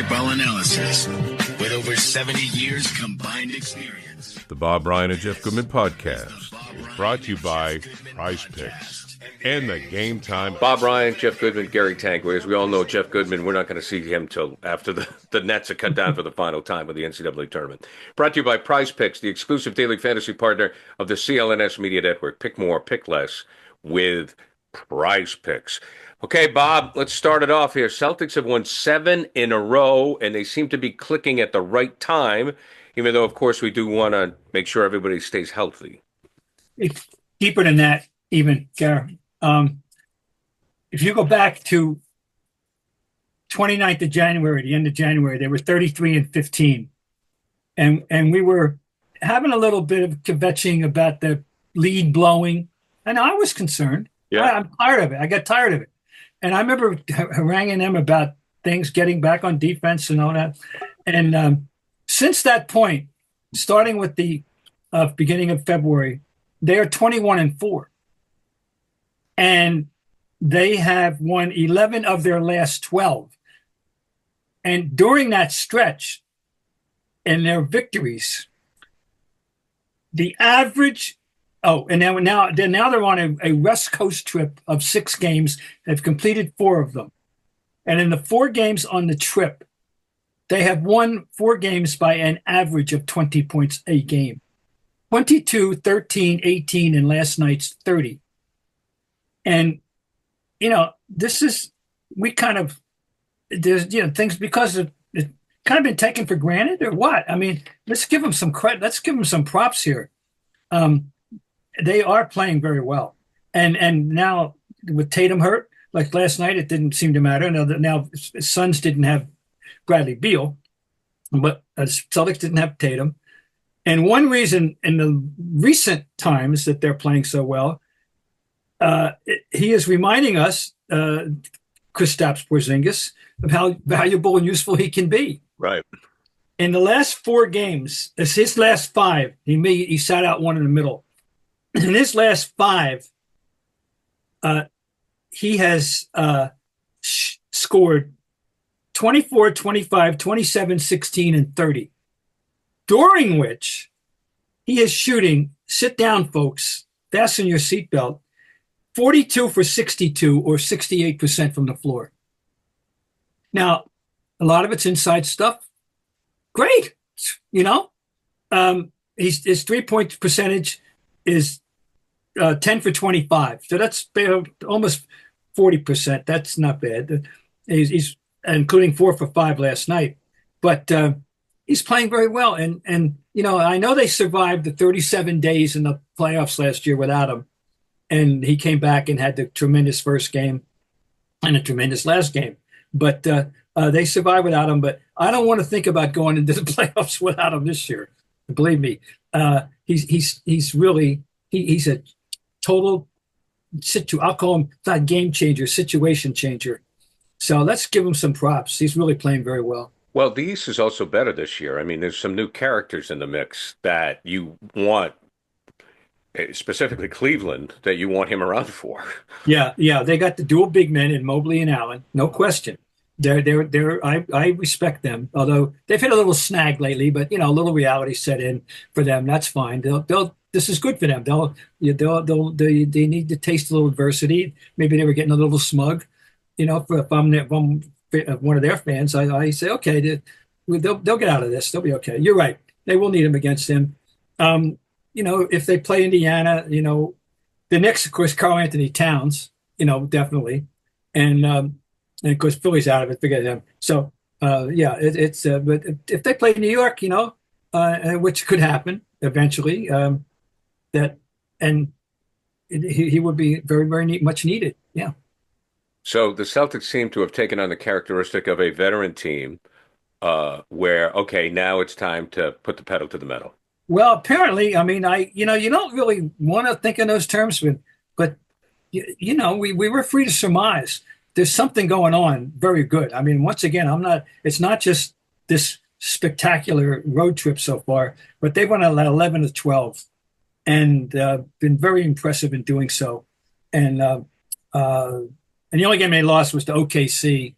basketball analysis with over 70 years combined experience. The Bob Ryan and Jeff Goodman podcast, brought to you by Prizepicks and the Gametime. Bob Ryan, Jeff Goodman, Gary Tanguay. As we all know, Jeff Goodman, we're not going to see him till after the Nets are cut down for the final time of the NCAA tournament. Brought to you by Prizepicks, the exclusive daily fantasy partner of the CLNS Media Network. Pick more, pick less with Prizepicks. Okay, Bob, let's start it off here. Celtics have won 7 in a row, and they seem to be clicking at the right time, even though, of course, we do want to make sure everybody stays healthy. It's deeper than that, even, Gary. If you go back to 29th of January, the end of January, they were 33-15. And we were having a little bit of kvetching about the lead blowing. And I was concerned. Yeah. I'm tired of it. I got tired of it. And I remember haranguing them about things, getting back on defense and all that. And since that point, starting with the beginning of February, they are 21-4. And they have won 11 of their last 12. And during that stretch, in their victories, the average and now they're on a West Coast trip of 6 games. They've completed 4 of them. And in the 4 games on the trip, they have won 4 games by an average of 20 points a game. 22, 13, 18, and last night's 30. And, this is, there's, things because it's kind of been taken for granted or what? I mean, let's give them some credit. Let's give them some props here. They are playing very well. And now with Tatum hurt, like last night, it didn't seem to matter. Now Suns didn't have Bradley Beal, but Celtics didn't have Tatum. And one reason in the recent times that they're playing so well, he is reminding us, Kristaps Porzingis, of how valuable and useful he can be. Right. In the last 4 games, his last 5, he sat out one in the middle. In his last 5, he has scored 24, 25, 27, 16, and 30, during which he is shooting, sit down, folks, fasten your seatbelt, 42 for 62 or 68% from the floor. Now, a lot of it's inside stuff. Great. His 3-point percentage is 10 for 25. So that's almost 40%. That's not bad. He's including 4 for 5 last night. But he's playing very well. And I know they survived the 37 days in the playoffs last year without him. And he came back and had the tremendous first game and a tremendous last game. But they survived without him. But I don't want to think about going into the playoffs without him this year. Believe me, he's really he's a total I'll call him not game changer, situation changer. So let's give him some props. He's really playing very well. Well, the East is also better this year. I mean, there's some new characters in the mix that you want, specifically Cleveland, that you want him around for. Yeah. They got the dual big men in Mobley and Allen, no question. I respect them, although they've hit a little snag lately. But a little reality set in for them. That's fine. This is good for them. They need to taste a little adversity. Maybe they were getting a little smug. If I'm one of their fans, I say, okay, they'll get out of this. They'll be okay. You're right. They will need him against him. If they play Indiana, the Knicks, of course, Karl Anthony Towns, definitely. And of course, Philly's out of it. Forget them. So, but if they play New York, which could happen eventually, he would be very, very much needed. Yeah. So the Celtics seem to have taken on the characteristic of a veteran team where, okay, now it's time to put the pedal to the metal. Well, apparently, I mean, you don't really want to think in those terms, but we were free to surmise there's something going on very good. I mean, once again, it's not just this spectacular road trip so far, but they've won 11 of 12 and been very impressive in doing so. And the only game they lost was to OKC,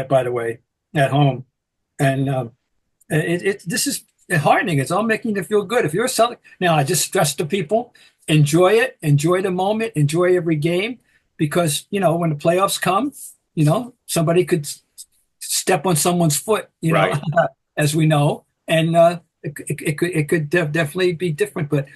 by the way, at home. And this is heartening. It's all making you feel good. If you're a Celtic, now I just stress to people, enjoy it, enjoy the moment, enjoy every game, because when the playoffs come, somebody could step on someone's foot, Right. as we know, and it could definitely be different. But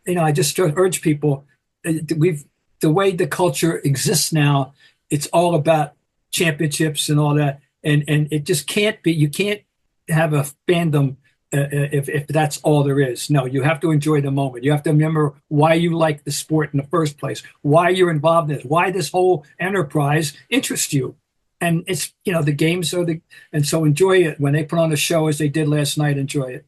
I just urge people, the way the culture exists now, it's all about championships and all that, and it just can't be. You can't have a fandom if that's all there is. No, you have to enjoy the moment. You have to remember why you like the sport in the first place, why you're involved in it, why this whole enterprise interests you. And it's, the games and so enjoy it. When they put on a show as they did last night, enjoy it.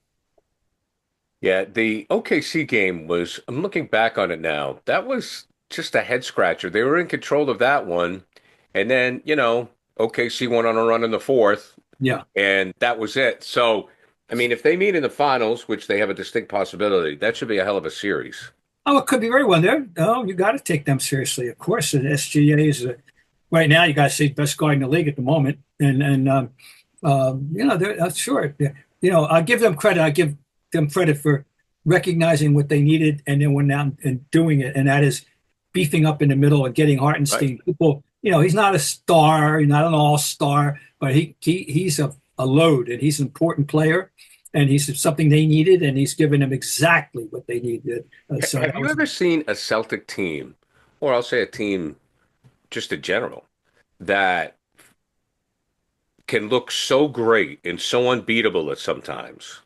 Yeah, the OKC game was, I'm looking back on it now, that was just a head scratcher. They were in control of that one. And then, OKC went on a run in the fourth, Yeah. and that was it. So, I mean, if they meet in the finals, which they have a distinct possibility, that should be a hell of a series. Oh, it could be very well there. Oh, you got to take them seriously, of course. And SGA is right now. You got to say best guard in the league at the moment, and they're sure. I give them credit. I give them credit for recognizing what they needed and then went out and doing it, and that is beefing up in the middle and getting Hartenstein. Right. People, he's not a star, he's not an all-star, but he's a load, and he's an important player, and he's something they needed, and he's given them exactly what they needed. So have you ever seen a Celtic team, or I'll say a team just in general, that can look so great and so unbeatable at sometimes,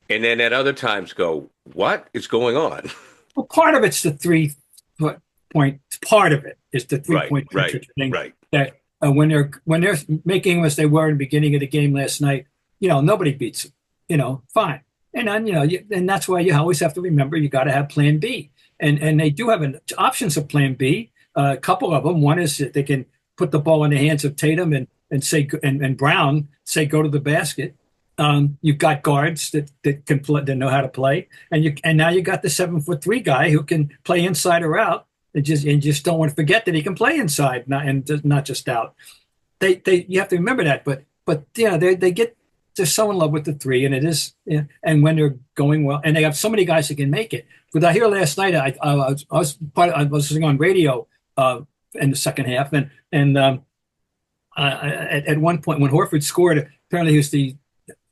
and then at other times go, what is going on? Well, part of it's the 3-point. Part of it is the 3-point thing. Right. That when they're making them as they were in the beginning of the game last night, nobody beats them. Fine. And then and that's why you always have to remember you got to have Plan B. And they do have options of Plan B. A couple of them. One is that they can put the ball in the hands of Tatum and say and Brown, say go to the basket. You've got guards that can play, that know how to play, and now you got the 7'3" guy who can play inside or out. And just don't want to forget that he can play inside, not just out. You have to remember that. But they're so in love with the three, and it is. And when they're going well, and they have so many guys that can make it. But I hear last night I was listening on radio in the second half, and at one point when Horford scored, apparently he was the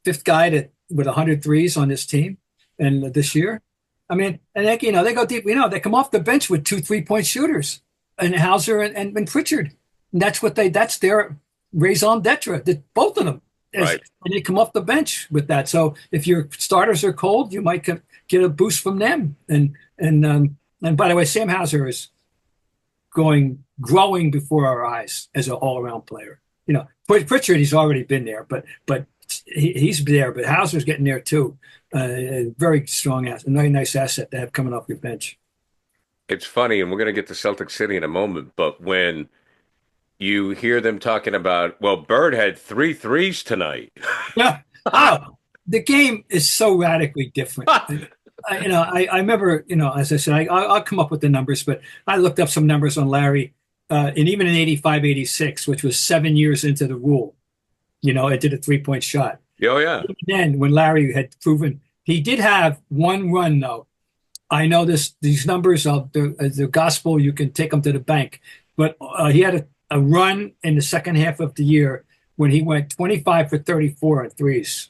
fifth guy with 100 threes on this team, and this year. I mean, and they go deep. They come off the bench with 2 3-point shooters, and Hauser and Pritchard. And that's their raison d'etre. Both of them, right. And they come off the bench with that. So if your starters are cold, you might get a boost from them. And by the way, Sam Hauser is growing before our eyes as an all-around player. Pritchard, he's already been there, but he's there. But Hauser's getting there too. A very strong asset, a very nice asset to have coming off your bench. It's funny, and we're going to get to Celtics City in a moment, but when you hear them talking about, well, Bird had 3 threes tonight. Yeah. Oh, the game is so radically different. I remember, as I said, I'll come up with the numbers, but I looked up some numbers on Larry, and even in 85, 86, which was 7 years into the rule, it did a 3-point shot. Oh, yeah. Even then, when Larry had proven, he did have one run, though. I know these numbers are the gospel. You can take them to the bank. But he had a run in the second half of the year when he went 25 for 34 on threes.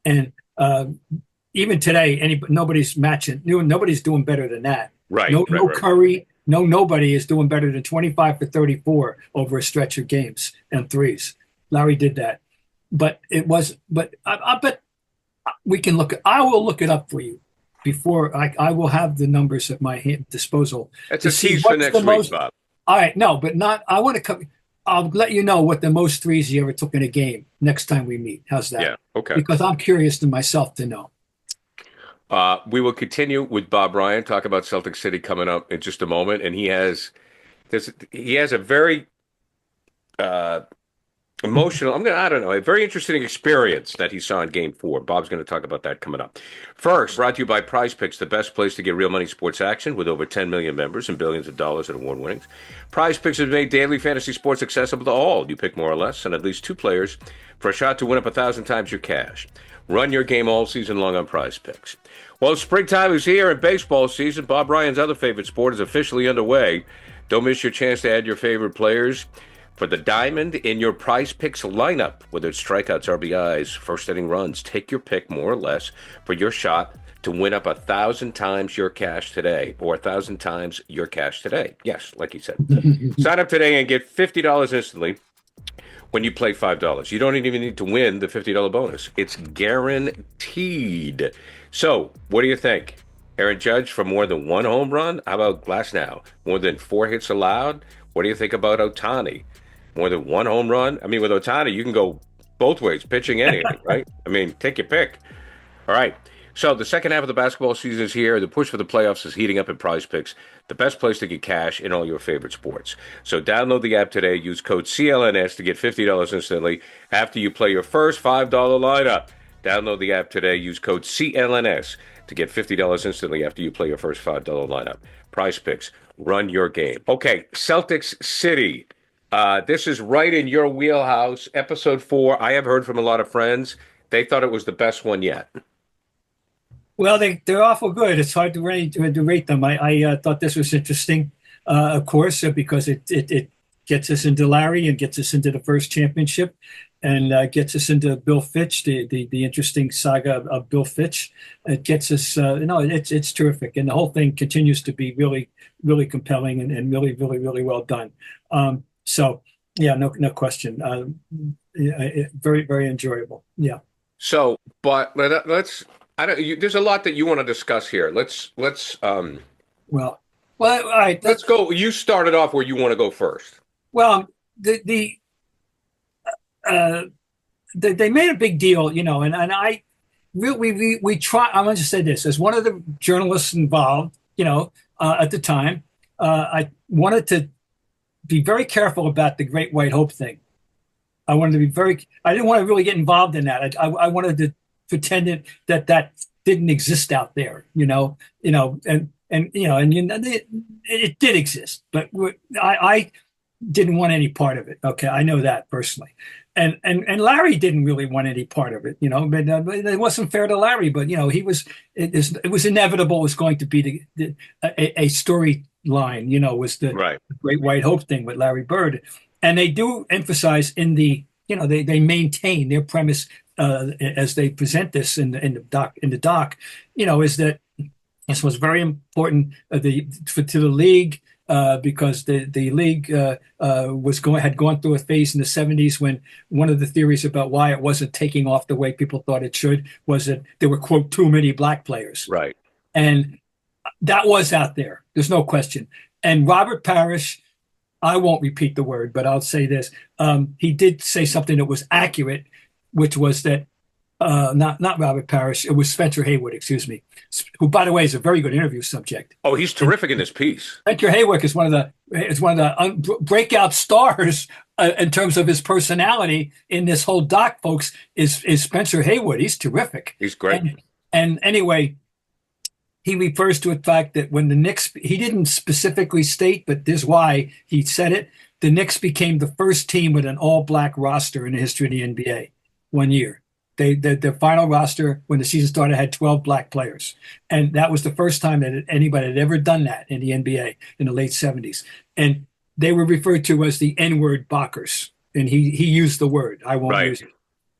And even today, nobody's matching. Nobody's doing better than that. Right. No right. Curry. Nobody is doing better than 25 for 34 over a stretch of games and threes. Larry did that. But I bet we can I will look it up for you before I will have the numbers at my disposal. That's a tease for next week, Bob. All right. No, but I want to come. I'll let you know what the most threes he ever took in a game next time we meet. How's that? Yeah. Okay. Because I'm curious to myself to know. We will continue with Bob Ryan, talk about Celtics City coming up in just a moment. And he has a very Emotional. I don't know. A very interesting experience that he saw in Game 4. Bob's going to talk about that coming up. First, brought to you by Prizepicks, the best place to get real money sports action with over 10 million members and billions of dollars in award winnings. Prizepicks has made daily fantasy sports accessible to all. You pick more or less and at least 2 players for a shot to win up 1,000 times your cash. Run your game all season long on Prizepicks. Well, springtime is here and baseball season. Bob Ryan's other favorite sport is officially underway. Don't miss your chance to add your favorite players for the diamond in your Prizepicks lineup, whether it's strikeouts, RBIs, first inning runs. Take your pick, more or less, for your shot to win up 1,000 times your cash today, or 1,000 times your cash today. Yes, like you said. Sign up today and get $50 instantly when you play $5. You don't even need to win the $50 bonus. It's guaranteed. So, what do you think? Aaron Judge for more than 1 home run? How about Glass now? More than 4 hits allowed? What do you think about Ohtani? More than 1 home run? I mean, with Ohtani, you can go both ways, pitching anything, right? I mean, take your pick. All right. So the second half of the basketball season is here. The push for the playoffs is heating up at Prizepicks, the best place to get cash in all your favorite sports. So download the app today. Use code CLNS to get $50 instantly after you play your first $5 lineup. Download the app today. Use code CLNS to get $50 instantly after you play your first $5 lineup. Prizepicks, run your game. Okay, Celtics City. This is right in your wheelhouse. Episode 4. I have heard from a lot of friends. They thought it was the best one yet. Well, they're awful good. It's hard to rate them. I thought this was interesting, of course, because it gets us into Larry and gets us into the first championship, and gets us into Bill Fitch, the interesting saga of Bill Fitch. It gets us, it's terrific, and the whole thing continues to be really, really compelling and really, really, really well done. So, yeah, no question. Very, very enjoyable. Yeah. So, but let's. There's a lot that you want to discuss here. Let's. Well, all right. Let's go. You started off where you want to go first. Well, they made a big deal, and I really we try. I want to say this as one of the journalists involved, at the time, I wanted to be very careful about the Great White Hope thing. I wanted to be I didn't want to really get involved in that. I wanted to pretend that didn't exist out there, and it did exist, but I didn't want any part of it. Okay, I know that personally, and Larry didn't really want any part of it, but it wasn't fair to Larry. But it was inevitable. It was going to be a storyline. Was the Great White Hope thing with Larry Bird, and they do emphasize in the they maintain their premise as they present this in the doc is that this was very important to the league. Because the league had gone through a phase in the 70s when one of the theories about why it wasn't taking off the way people thought it should was that there were, quote, too many black players. Right. And that was out there. There's no question. And Robert Parrish, I won't repeat the word, but I'll say this. He did say something that was accurate, which was that not Robert Parrish. It was Spencer Haywood, excuse me, who, by the way, is a very good interview subject. Oh, he's terrific in this piece. Spencer Haywood is one of the breakout stars in terms of his personality in this whole doc, folks. Is Spencer Haywood? He's terrific. He's great. And anyway, he refers to the fact that when the Knicks, he didn't specifically state, but this is why he said it. The Knicks became the first team with an all-black roster in the history of the NBA one year. The final roster when the season started had 12 black players. And that was the first time that anybody had ever done that in the NBA in the late 70s. And they were referred to as the N-word Bachers. And he used the word. I won't use it.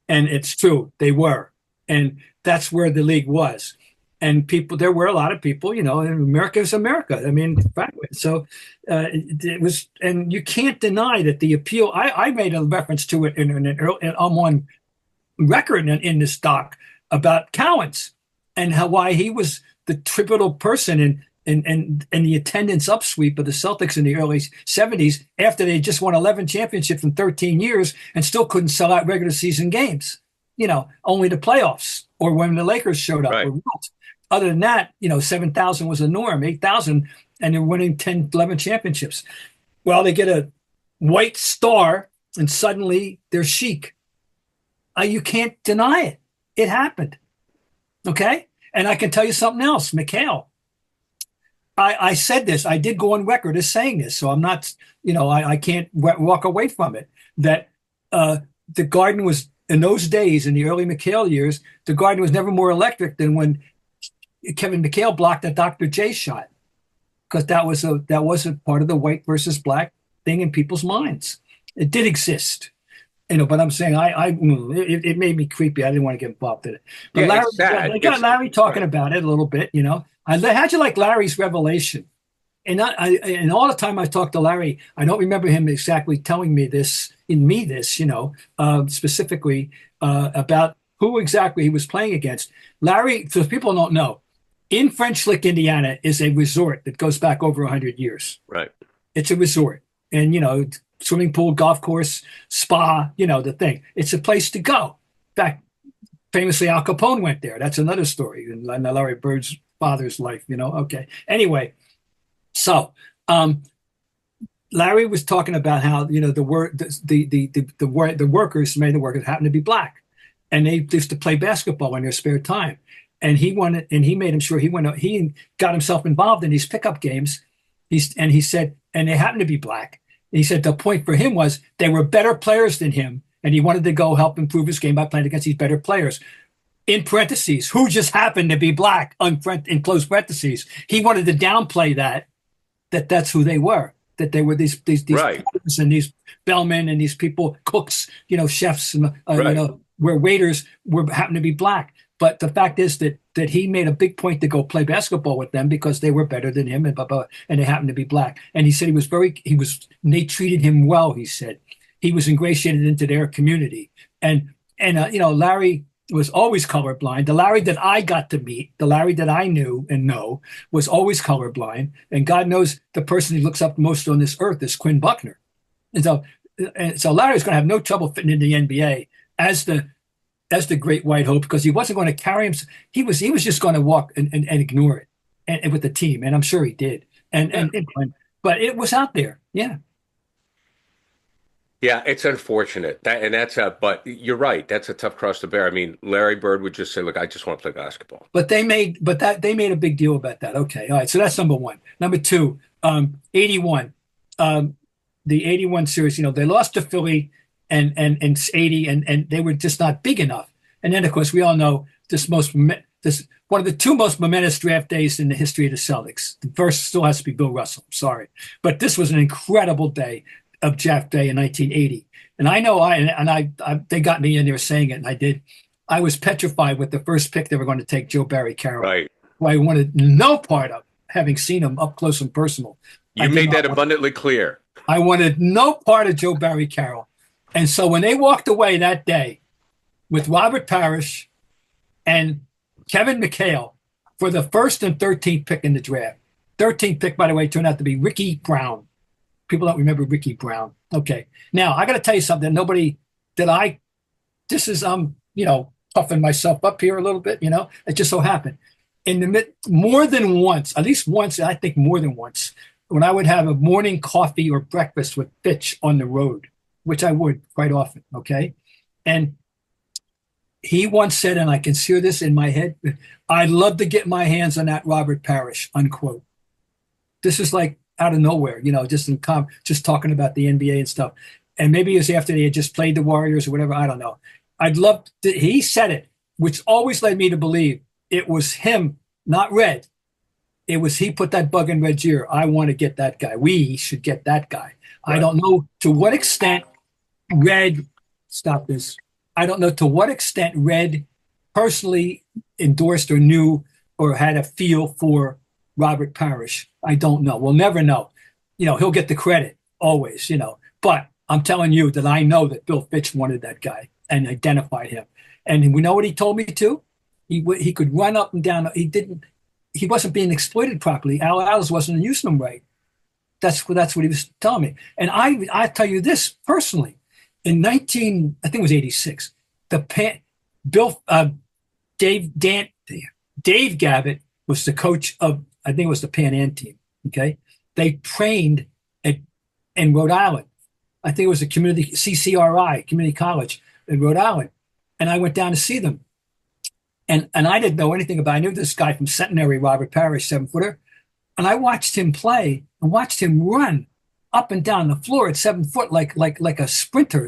And it's true. They were. And that's where the league was. And there were a lot of people, and America is America. I mean, frankly. So it was, and you can't deny that the appeal, I made a reference to it on one record in this doc about Cowens and why he was the pivotal person in the attendance upsweep of the Celtics in the early 70s after they just won 11 championships in 13 years and still couldn't sell out regular season games, only the playoffs or when the Lakers showed up. Right. Other than that, 7,000 was the norm, 8,000, and they're winning 10, 11 championships. Well, they get a white star and suddenly they're chic. You can't deny it. It happened. Okay? And I can tell you something else, Mikhail. I said this. I did go on record as saying this, so I'm not, I can't walk away from it. That the Garden was, in those days, in the early Mikhail years, the Garden was never more electric than when Kevin McHale blocked that Dr. J shot, because that was a part of the white versus black thing in people's minds. It did exist. But I'm saying it made me creepy. I didn't want to get involved in it. But Yeah, Larry, it's sad. they got Larry talking about it a little bit. How'd you like Larry's revelation? And all the time I talked to Larry, I don't remember him exactly telling me this, specifically about who exactly he was playing against. Larry, for people who don't know, in French Lick, Indiana, is a resort that goes back over 100 years. Right. It's a resort, and swimming pool, golf course, spa, the thing. It's a place to go. In fact, famously, Al Capone went there. That's another story in Larry Bird's father's life. Okay. Anyway. So, Larry was talking about how the workers happened to be black, and they used to play basketball in their spare time. And he made him sure he got himself involved in these pickup games. He said, and they happened to be black. And he said the point for him was they were better players than him, and he wanted to go help improve his game by playing against these better players. In parentheses, who just happened to be black, in close parentheses. He wanted to downplay that's who they were, that they were these right. and these bellmen and these people, cooks, chefs, right. Where waiters happened to be black. But the fact is that he made a big point to go play basketball with them because they were better than him, and they happened to be black. And he said they treated him well. He said he was ingratiated into their community, and Larry was always colorblind. The Larry that I got to meet, the Larry that I knew and know, was always colorblind. And God knows the person he looks up most on this earth is Quinn Buckner. And so Larry's going to have no trouble fitting into the NBA as the great white hope, because he wasn't going to carry him. He was just going to walk and ignore it and with the team. And I'm sure he did. But it was out there. Yeah. Yeah, it's unfortunate but you're right. That's a tough cross to bear. I mean, Larry Bird would just say, "Look, I just want to play basketball." But they made a big deal about that. Okay, all right. So that's number one. Number two, 81, the 81 series. They lost to Philly and 80, and they were just not big enough. And then, of course, we all know one of the two most momentous draft days in the history of the Celtics. The first still has to be Bill Russell. I'm sorry, but this was an incredible day of draft day in 1980. And I know they got me in there saying it, and I did. I was petrified with the first pick they were going to take, Joe Barry Carroll. Right. Who I wanted no part of, having seen him up close and personal. You made that abundantly clear. I wanted no part of Joe Barry Carroll. And so when they walked away that day with Robert Parrish and Kevin McHale for the first and 13th pick in the draft, 13th pick, by the way, turned out to be Ricky Brown. People don't remember Ricky Brown. Okay. Now, I got to tell you something. Puffing myself up here a little bit, it just so happened. More than once, at least once, I think more than once, when I would have a morning coffee or breakfast with Fitch on the road, which I would quite often, okay? And he once said, and I can hear this in my head, "I'd love to get my hands on that Robert Parrish," unquote. This is like out of nowhere, just talking about the NBA and stuff. And maybe it was after they had just played the Warriors or whatever. I don't know. He said it, which always led me to believe it was him, not Red. It was he put that bug in Red's ear. I want to get that guy. We should get that guy. Right. I don't know to what extent Red, stop this. I don't know to what extent Red personally endorsed or knew or had a feel for Robert Parrish. I don't know. We'll never know. He'll get the credit always, But I'm telling you that I know that Bill Fitch wanted that guy and identified him. And we know what he told me too? He could run up and down. He wasn't being exploited properly. Al Alice wasn't using him right. That's what he was telling me. And I tell you this personally, in I think it was 86, Dave Gavitt was the coach of, I think it was the Pan Am team. Okay. They trained in Rhode Island. I think it was a community CCRI, community college in Rhode Island. And I went down to see them. And I didn't know anything about it. I knew this guy from Centenary, Robert Parrish, 7-footer. And I watched him play and watched him run up and down the floor at 7 foot like a sprinter,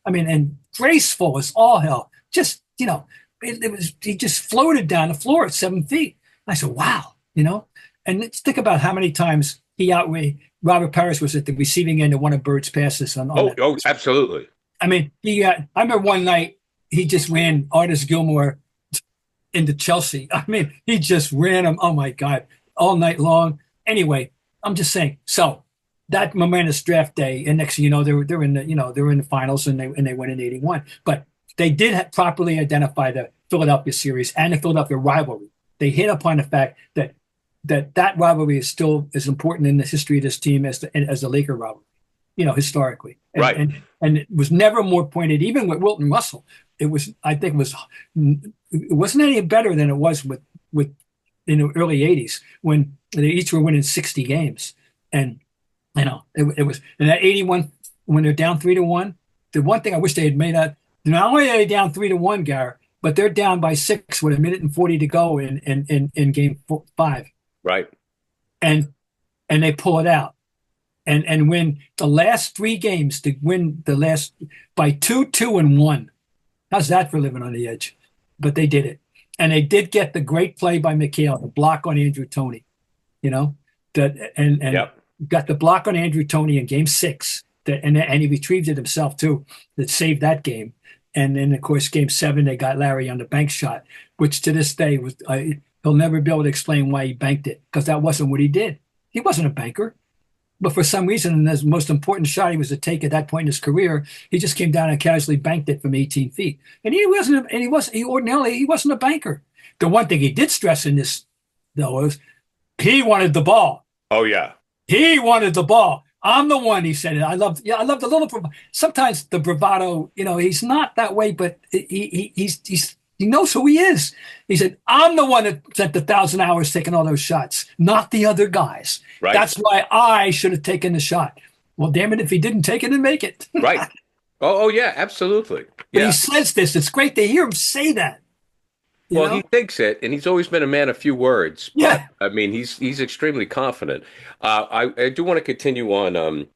and graceful as all hell. Just, he just floated down the floor at 7 feet. I said, wow, And let's think about how many times Robert Parrish was at the receiving end of one of Bird's passes. Oh, absolutely. I mean, I remember one night he just ran Artis Gilmore into Chelsea. I mean, he just ran him. Oh my God, all night long. Anyway, I'm just saying. So that momentous draft day, and next thing you know, they're in the finals and they win in '81. But they did properly identify the Philadelphia series and the Philadelphia rivalry. They hit upon the fact that rivalry is still as important in the history of this team as the Laker rivalry, historically. Right. And it was never more pointed, even with Wilton Russell. It wasn't any better than it was with in the early 80s when they each were winning 60 games. And, it was in that 81, when they're down 3-1, the one thing I wish they had made out, not only are they down 3-1, Garrett, but they're down by 6 with 1:40 to go in game 5. Right. And they pull it out and win the last 3 games to win the last by 2-1. How's that for living on the edge? But they did it. And they did get the great play by McHale, the block on Andrew Toney, got the block on Andrew Toney in game 6 and he retrieved it himself too, that saved that game. And then, of course, game 7, they got Larry on the bank shot, which to this day he'll never be able to explain why he banked it, because that wasn't what he did. He wasn't a banker. But for some reason, the most important shot he was to take at that point in his career, he just came down and casually banked it from 18 feet. And he wasn't a banker. The one thing he did stress in this, though, was he wanted the ball. Oh, yeah. He wanted the ball. I'm the one, he said. I love the little, sometimes the bravado, he's not that way, but he knows who he is. He said, I'm the one that spent 1,000 hours taking all those shots, not the other guys. Right. That's why I should have taken the shot. Well, damn it, if he didn't take it and make it. Right. Oh, yeah, absolutely. But yeah. he says this. It's great to hear him say that. Well, he thinks it, and he's always been a man of few words. But, yeah. I mean, he's extremely confident. I do want to continue on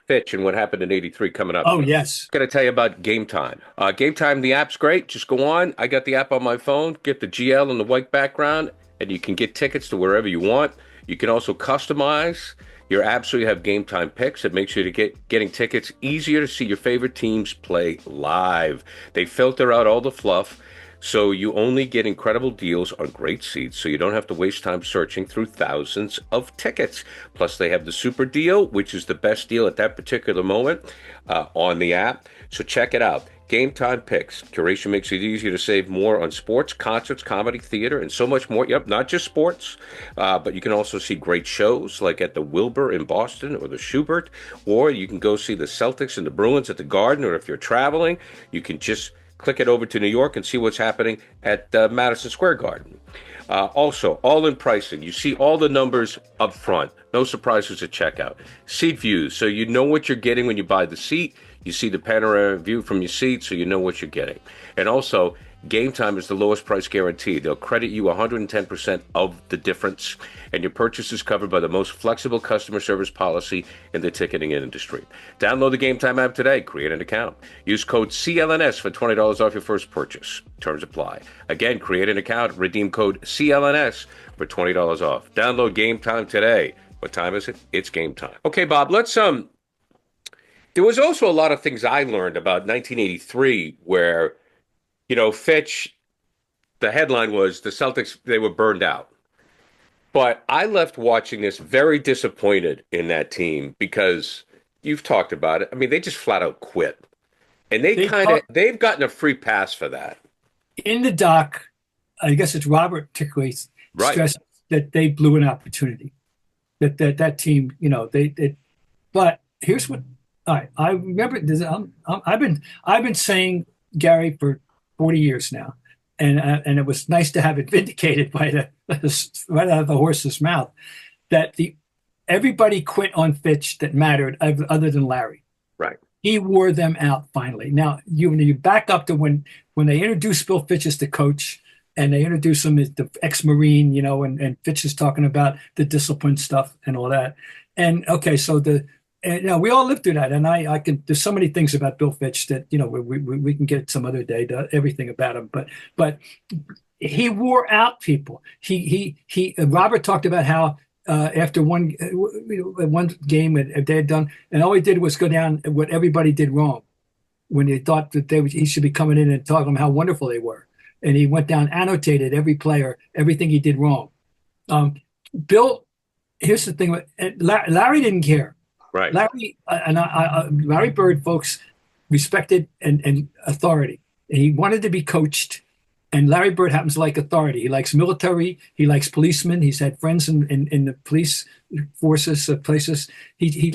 Fitch and what happened in '83 coming up. Oh, yes. I'm going to tell you about Gametime. Gametime, the app's great. Just go on. I got the app on my phone. Get the GL and the white background, and you can get tickets to wherever you want. You can also customize your app so you have Gametime picks. It makes you getting tickets easier to see your favorite teams play live. They filter out all the fluff, so you only get incredible deals on great seats, so you don't have to waste time searching through thousands of tickets. Plus, they have the super deal, which is the best deal at that particular moment on the app. So check it out. Gametime Picks. Curation makes it easier to save more on sports, concerts, comedy, theater, and so much more. Yep, not just sports, but you can also see great shows like at the Wilbur in Boston or the Schubert, or you can go see the Celtics and the Bruins at the Garden, or if you're traveling, you can just click it over to New York and see what's happening at Madison Square Garden. Also, all-in pricing. You see all the numbers up front. No surprises at checkout. Seat views, so you know what you're getting when you buy the seat. You see the panoramic view from your seat, so you know what you're getting. And also, Gametime is the lowest price guarantee. They'll credit you 110% of the difference, and your purchase is covered by the most flexible customer service policy in the ticketing industry. Download the Gametime app today. Create an account. Use code CLNS for $20 off your first purchase. Terms apply. Again, create an account. Redeem code CLNS for $20 off. Download Gametime today. What time is it? It's game time. Okay, Bob, let's there was also a lot of things I learned about 1983 where, Fitch, the headline was the Celtics, they were burned out. But I left watching this very disappointed in that team because you've talked about it. I mean, they just flat out quit. And they've gotten a free pass for that. In the doc, I guess it's Robert particularly stressed that they blew an opportunity. That team, but here's what I remember this. I've been saying, Gary, for 40 years now, and it was nice to have it vindicated by right out of the horse's mouth that everybody quit on Fitch that mattered other than Larry. Right. He wore them out finally. Now you back up to when they introduced Bill Fitch as the coach, and they introduced him as the ex-Marine, and Fitch is talking about the discipline stuff and all that. And okay, so we all lived through that, and I can. There's so many things about Bill Fitch that we can get some other day, everything about him, but he wore out people. Robert talked about how after one game they had done, and all he did was go down what everybody did wrong when they thought that he should be coming in and talking them how wonderful they were, and he went down, annotated every player, everything he did wrong. Bill, here's the thing: Larry didn't care. Right. Larry Bird, folks, respected and authority. And he wanted to be coached. And Larry Bird happens to like authority. He likes military. He likes policemen. He's had friends in the police forces, places. He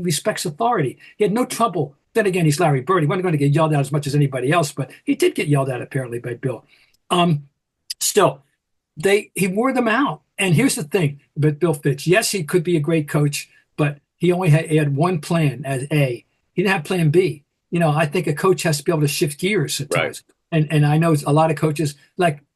respects authority. He had no trouble. Then again, he's Larry Bird. He wasn't going to get yelled at as much as anybody else, but he did get yelled at apparently by Bill. Still, he wore them out. And here's the thing about Bill Fitch. Yes, he could be a great coach, but he only had one plan as A. He didn't have plan B. I think a coach has to be able to shift gears at times. And I know a lot of coaches Red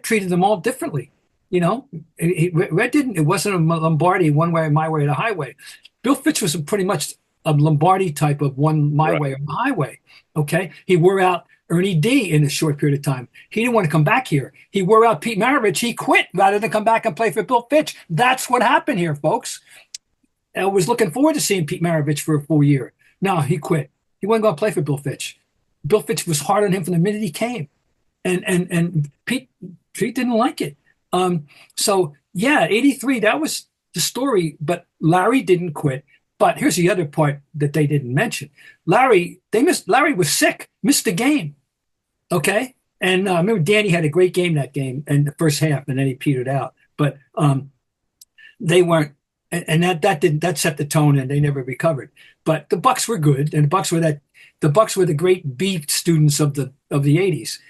treated them all differently. Red didn't. It wasn't a Lombardi one way, my way, or the highway. Bill Fitch was pretty much a Lombardi type of one my way or the highway. Okay, he wore out Ernie D in a short period of time. He didn't want to come back here. He wore out Pete Maravich. He quit rather than come back and play for Bill Fitch. That's what happened here, folks. I was looking forward to seeing Pete Maravich for a full year. No, he quit. He wasn't going to play for Bill Fitch. Bill Fitch was hard on him from the minute he came. And Pete didn't like it. So, yeah, 83, that was the story. But Larry didn't quit. But here's the other part that they didn't mention. Larry was sick, missed the game. Okay? And I remember Danny had a great game that game in the first half, and then he petered out. But they weren't. And that set the tone, and they never recovered. But the Bucks were good, and the Bucks were the great B students of the 80s.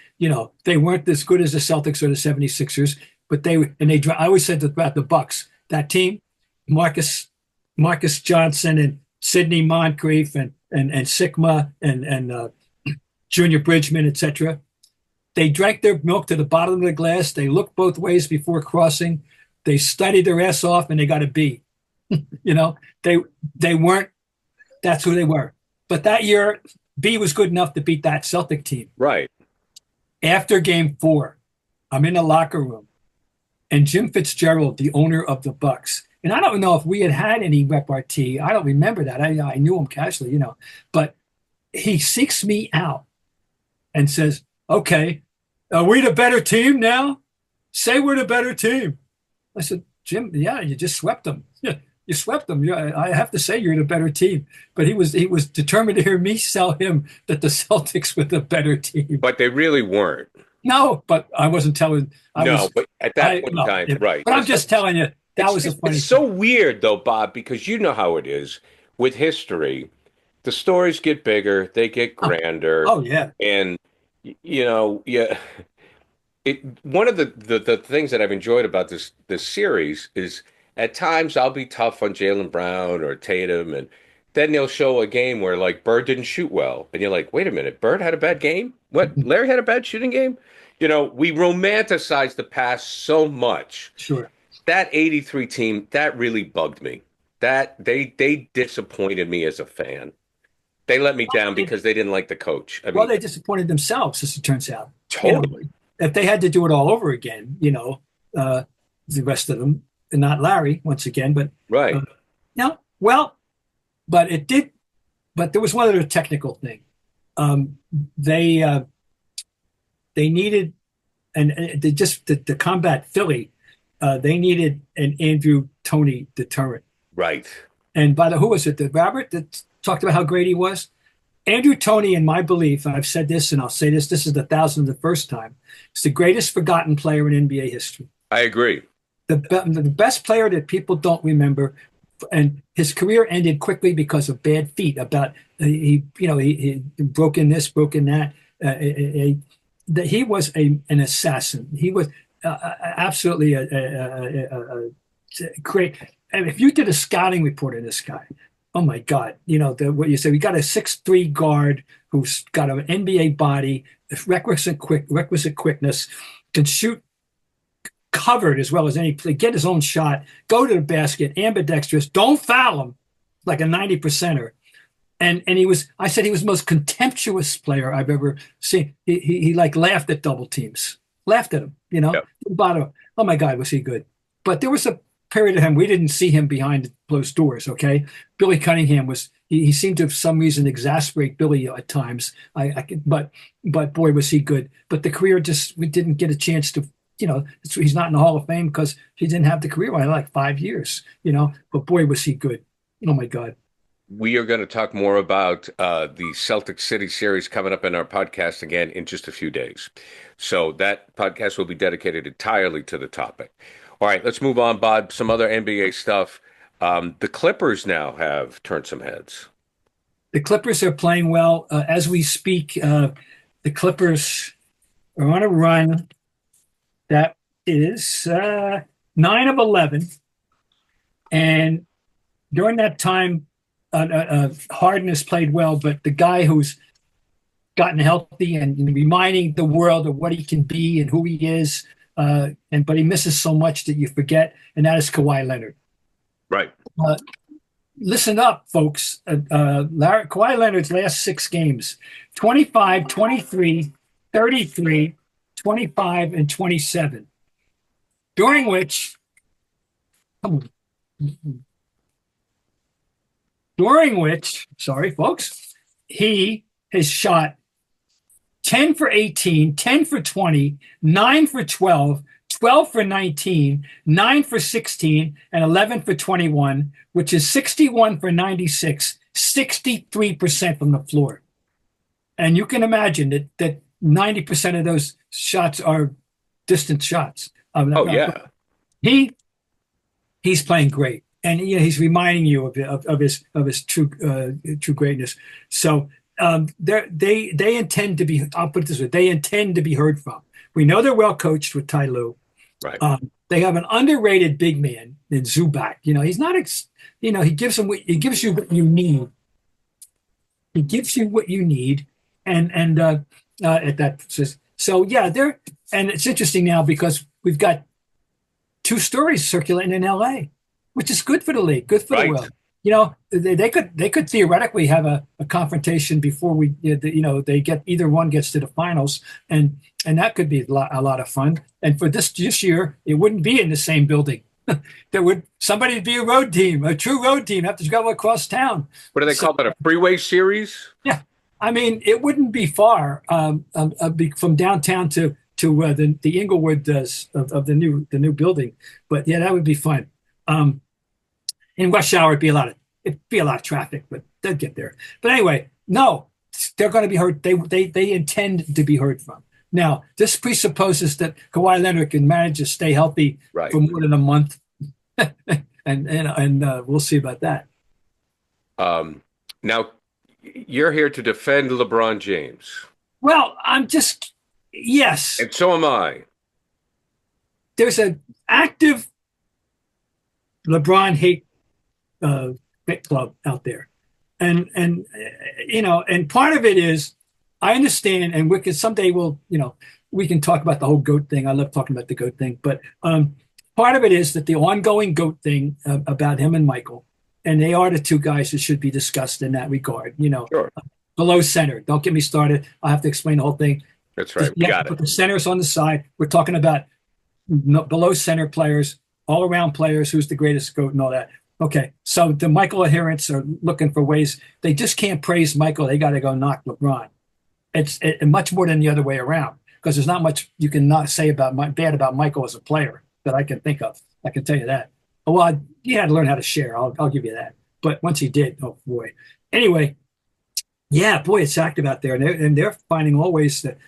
They weren't as good as the Celtics or the 76ers, but I always said about the Bucks, that team, Marcus Johnson and Sidney Moncrief and Sigma and Junior Bridgman, etc. They drank their milk to the bottom of the glass. They looked both ways before crossing. They studied their ass off, and they got a B. They weren't. That's who they were. But that year, B was good enough to beat that Celtic team. Right. After Game 4, I'm in the locker room, and Jim Fitzgerald, the owner of the Bucks, and I don't know if we had any repartee. I don't remember that. I knew him casually, but he seeks me out and says, "Okay, are we the better team now? Say we're the better team." I said, "Jim, yeah, you just swept them. Yeah, you swept them. Yeah, I have to say you're the better team." But he was determined to hear me sell him that the Celtics were the better team. But they really weren't. No, but I wasn't telling. But at that point in time, right. But I'm just telling you, was a funny It's so weird, though, Bob, because you know how it is with history. The stories get bigger, they get grander. Oh yeah. And, yeah. One of the things that I've enjoyed about this series is at times I'll be tough on Jaylen Brown or Tatum, and then they'll show a game where like Bird didn't shoot well, and you're like, wait a minute, Bird had a bad game? What? Larry had a bad shooting game? We romanticize the past so much. Sure. That 83 team, that really bugged me. That they disappointed me as a fan. They let me down because they didn't like the coach. They disappointed themselves, as it turns out. Totally. If they had to do it all over again, the rest of them, and not Larry once again, but right. But it did. But there was one other technical thing. They needed, and they just to combat Philly, they needed an Andrew Toney deterrent. Right. And who was it? The Robert that talked about how great he was. Andrew Toney, in my belief, and I've said this and I'll say this is the 1,001st time, is the greatest forgotten player in NBA history. I agree. The best player that people don't remember, and his career ended quickly because of bad feet. He broke in this, broke in that. That he was an assassin. He was absolutely a great. And if you did a scouting report of this guy, oh my God, what you say, we got a 6'3" guard who's got an NBA body, requisite quickness, can shoot covered as well as any play, get his own shot, go to the basket, ambidextrous, don't foul him, like a 90%er. And I said he was the most contemptuous player I've ever seen. He like laughed at double teams, laughed at him, Yep. Oh my God, was he good? But there was a period of him, we didn't see him behind closed doors, okay? Billy Cunningham he seemed to, for some reason, exasperate Billy at times. But boy, was he good. But the career we didn't get a chance to, he's not in the Hall of Fame because he didn't have the career like 5 years, but boy, was he good. Oh my God. We are going to talk more about the Celtics City series coming up in our podcast again in just a few days. So that podcast will be dedicated entirely to the topic. All right, let's move on, Bob. Some other NBA stuff. The Clippers now have turned some heads. The Clippers are playing well. As we speak, the Clippers are on a run that is 9 of 11. And during that time, Harden has played well, but the guy who's gotten healthy and reminding the world of what he can be and who he is, but he misses so much that you forget, and that is Kawhi Leonard. Right. Listen up, folks. Kawhi Leonard's last 6 games, 25, 23, 33, 25, and 27, during which, sorry, folks, he has shot 10 for 18, 10 for 20, 9 for 12, 12 for 19, 9 for 16, and 11 for 21, which is 61 for 96, 63% from the floor. And you can imagine that 90% of those shots are distant shots. He's playing great. And he's reminding you of his true greatness. So they intend to be. I'll put it this way: they intend to be heard from. We know they're well coached with Ty Lue. Right. They have an underrated big man in Zubac. He's not. He gives you what you need. He gives you what you need, and at that. So yeah, and it's interesting now because we've got 2 stories circulating in L.A., which is good for the league, good for the world. They could theoretically have a confrontation before they get either one gets to the finals, and that could be a lot of fun. And for this year, it wouldn't be in the same building. Somebody would be a road team, a true road team, have to go across town. What do they call that? A freeway series? Yeah, I mean, it wouldn't be far from downtown to the Inglewood of the new building. But yeah, that would be fun. In rush hour, it'd be a lot of traffic, but they'll get there. But anyway, no, they're going to be heard. They intend to be heard from. Now, this presupposes that Kawhi Leonard can manage to stay healthy for more than a month, and we'll see about that. Now, you're here to defend LeBron James. Well, yes, and so am I. There's an active LeBron hate club out there, and part of it is, I understand, and someday we can talk about the whole GOAT thing. I love talking about the GOAT thing, but part of it is that the ongoing GOAT thing about him and Michael, and they are the 2 guys that should be discussed in that regard. Sure. Below center. Don't get me started. I'll have to explain the whole thing. That's right. We got it. Put the centers on the side. We're talking about below center players, all around players, who's the greatest GOAT and all that. Okay, so the Michael adherents are looking for ways. They just can't praise Michael. They got to go knock LeBron. It's much more than the other way around, because there's not much you can not say bad about Michael as a player that I can think of. I can tell you that. Well, he had to learn how to share. I'll give you that. But once he did, oh boy. Anyway, yeah, boy, it's active out there, and they're finding all ways that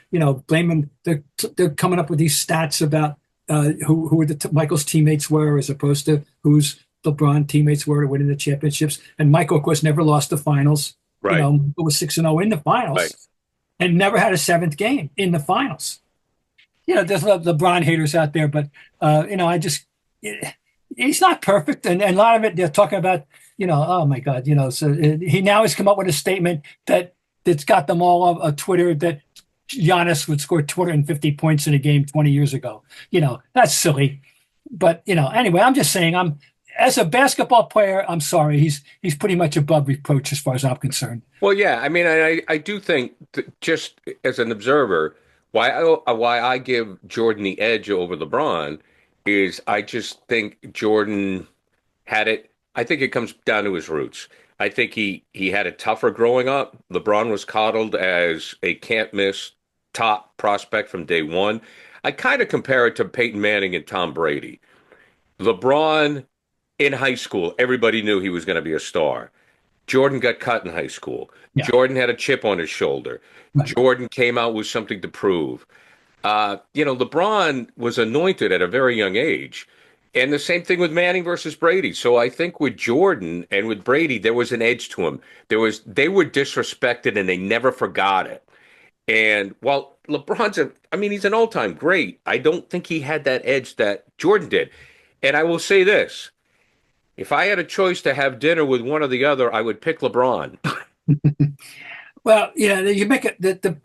blaming. They're coming up with these stats about who Michael's teammates were, as opposed to who's LeBron teammates were to winning the championships. And Michael, of course, never lost the finals. Right. It was 6-0 in the finals, right, and never had a 7th game in the finals. There's LeBron haters out there, but he's not perfect, and a lot of it they're talking about, oh my God, so he now has come up with a statement that's got them all on Twitter that Giannis would score 250 points in a game 20 years ago. That's silly. But, anyway, I'm just saying, as a basketball player, I'm sorry, he's pretty much above reproach as far as I'm concerned. Well, yeah, I mean, I do think just as an observer, why I give Jordan the edge over LeBron is I just think Jordan had it. I think it comes down to his roots. I think he had it tougher growing up. LeBron was coddled as a can't miss top prospect from day one. I kind of compare it to Peyton Manning and Tom Brady. LeBron in high school, everybody knew he was going to be a star. Jordan got cut in high school. Yeah. Jordan had a chip on his shoulder. Right. Jordan came out with something to prove. LeBron was anointed at a very young age. And the same thing with Manning versus Brady. So I think with Jordan and with Brady, there was an edge to him. They were disrespected and they never forgot it. And while he's an all-time great, I don't think he had that edge that Jordan did. And I will say this. If I had a choice to have dinner with one or the other, I would pick LeBron. Well, you make it they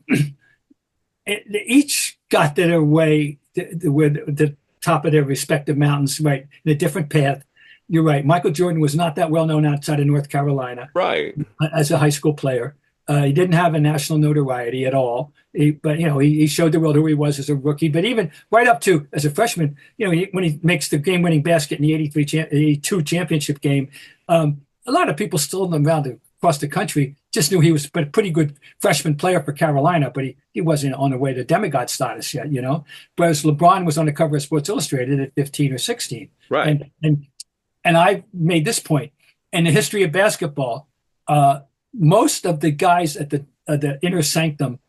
each got their way the top of their respective mountains, right, in a different path. You're right. Michael Jordan was not that well known outside of North Carolina, Right, as a high school player. He didn't have a national notoriety at all. But he showed the world who he was as a rookie. But even right up to as a freshman, when he makes the game-winning basket in the 82 championship game, a lot of people still around across the country just knew he was a pretty good freshman player for Carolina, but he wasn't on the way to demigod status yet, Whereas LeBron was on the cover of Sports Illustrated at 15 or 16. right. And I made this point in the history of basketball. Most of the guys at the inner sanctum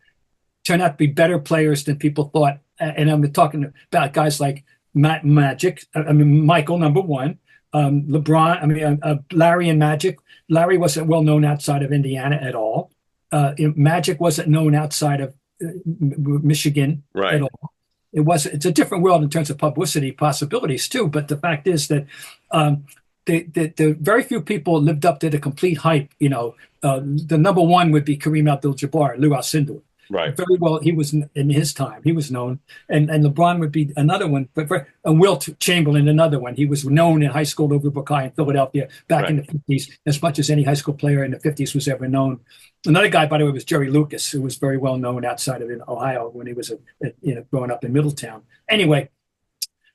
turned out to be better players than people thought. And I'm talking about guys like Michael, number one, LeBron, Larry and Magic. Larry wasn't well known outside of Indiana at all. Magic wasn't known outside of Michigan Right. at all. It's a different world in terms of publicity possibilities too. But the fact is that the very few people lived up to the complete hype. The number one would be Kareem Abdul-Jabbar, Lou Alcindor. Right. Very well, he was in his time. He was known, and LeBron would be another one. And Wilt Chamberlain, another one. He was known in high school at Overbrook High in Philadelphia back in the 50s, as much as any high school player in the 50s was ever known. Another guy, by the way, was Jerry Lucas, who was very well known outside of Ohio when he was growing up in Middletown. Anyway,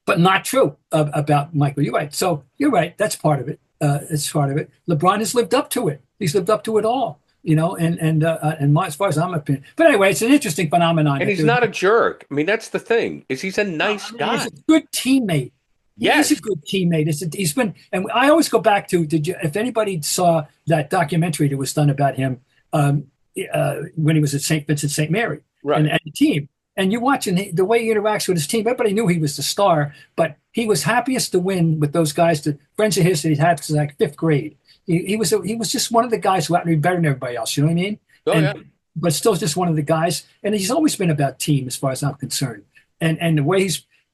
but not true about Michael. You're right. So you're right. That's part of it. It's part of it. LeBron has lived up to it. He's lived up to it all. And as far as I'm opinion. But anyway, it's an interesting phenomenon. And he's not a jerk. I mean, that's the thing. He's a nice guy. He's a good teammate. Yes. He's a good teammate. He's been, and I always go back to, if anybody saw that documentary that was done about him when he was at St. Vincent St. Mary and the team, and you're watching the way he interacts with his team. Everybody knew he was the star, but he was happiest to win with those guys, the friends of his that he'd had since like fifth grade. He was just one of the guys who happened to be better than everybody else. You know what I mean? Yeah. But still just one of the guys. And he's always been about team as far as I'm concerned. And the way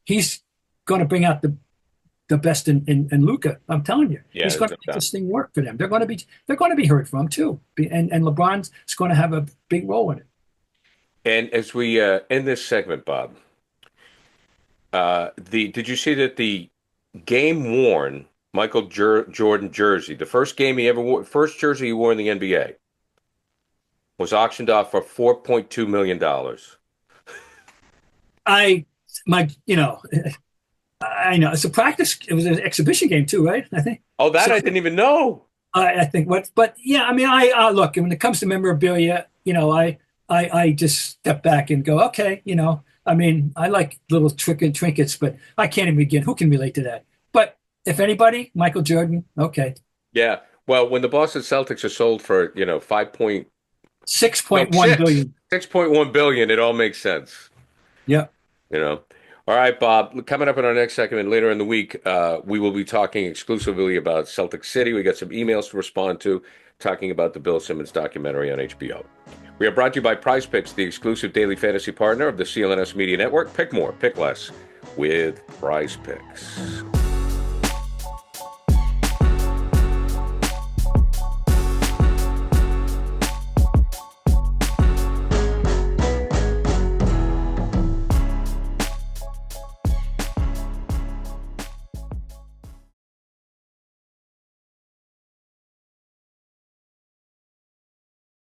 he's going to bring out the best in Luka, I'm telling you, he's going to make this thing work for them. They're going to be heard from too. And LeBron's going to have a big role in it. And as we end this segment, Bob, did you see that the game worn Michael Jordan jersey, the first game he ever wore, first jersey he wore in the NBA, was auctioned off for $4.2 million. I know it's a practice. It was an exhibition game too, right? I think. Oh, that I didn't even know. I think but yeah, I mean, I look, when it comes to memorabilia, I just step back and go, okay, I mean, I like little trinkets, but I can't even begin. Who can relate to that? But if anybody, Michael Jordan, okay. Yeah. Well, when the Boston Celtics are sold for, $6.1 billion. $6.1 billion, it all makes sense. Yeah. All right, Bob, coming up in our next segment later in the week, we will be talking exclusively about Celtics City. We got some emails to respond to talking about the Bill Simmons documentary on HBO. We are brought to you by Prizepicks, the exclusive daily fantasy partner of the CLNS Media Network. Pick more, pick less with Prizepicks.